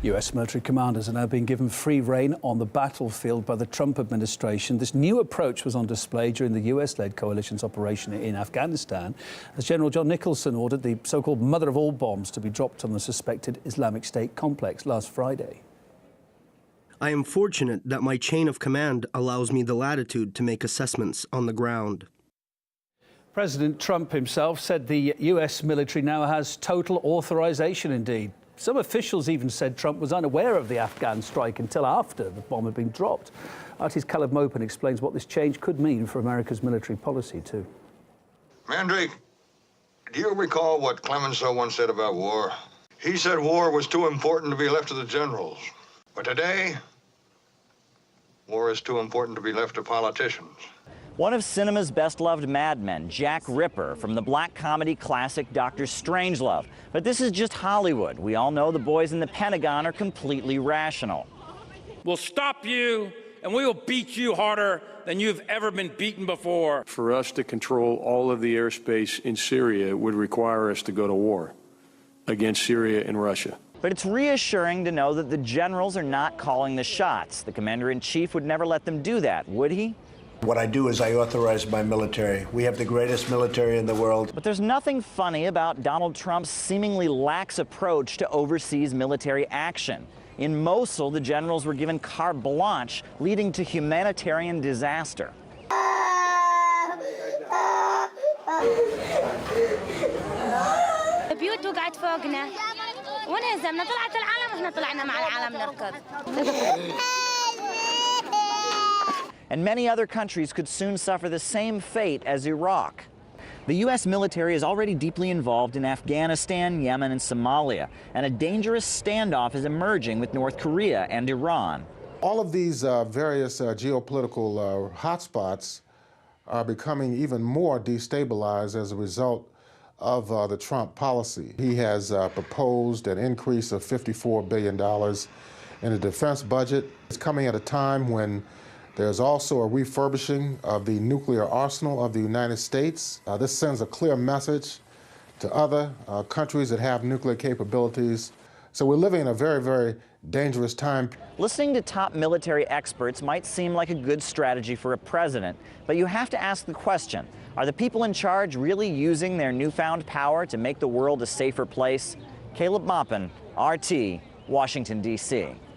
US military commanders are now being given free rein on the battlefield by the Trump administration. This new approach was on display during the US-led coalition's operation in Afghanistan, as General John Nicholson ordered the so-called mother of all bombs to be dropped on the suspected Islamic State complex last Friday. I am fortunate that my chain of command allows me the latitude to make assessments on the ground. President Trump himself said the US military now has total authorization indeed. Some officials even said Trump was unaware of the Afghan strike until after the bomb had been dropped. RT's Maupin explains what this change could mean for America's military policy too. Mandrake, do you recall what Clemenceau once said about war? He said war was too important to be left to the generals. But today, war is too important to be left to politicians. One of cinema's best-loved madmen, Jack Ripper, from the black comedy classic Dr. Strangelove. But this is just Hollywood. We all know the boys in the Pentagon are completely rational. We'll stop you, and we will beat you harder than you've ever been beaten before. For us to control all of the airspace in Syria would require us to go to war against Syria and Russia. But it's reassuring to know that the generals are not calling the shots. The commander-in-chief would never let them do that, would he? What I do is I authorize my military. We have the greatest military in the world. But there's nothing funny about Donald Trump's seemingly lax approach to overseas military action. In Mosul, the generals were given carte blanche, leading to humanitarian disaster. البيوت وقعت فوقنا ونهزمنا طلعت العالم واحنا طلعنا مع العالم نركض. And many other countries could soon suffer the same fate as Iraq. The U.S. military is already deeply involved in Afghanistan, Yemen, and Somalia, and a dangerous standoff is emerging with North Korea and Iran. All of these various geopolitical hotspots are becoming even more destabilized as a result of the Trump policy. He has proposed an increase of $54 billion in the defense budget. It's coming at a time when there's also a refurbishing of the nuclear arsenal of the United States. This sends a clear message to other countries that have nuclear capabilities. So we're living in a very, very dangerous time. Listening to top military experts might seem like a good strategy for a president, but you have to ask the question, are the people in charge really using their newfound power to make the world a safer place? Maupin, RT, Washington, D.C.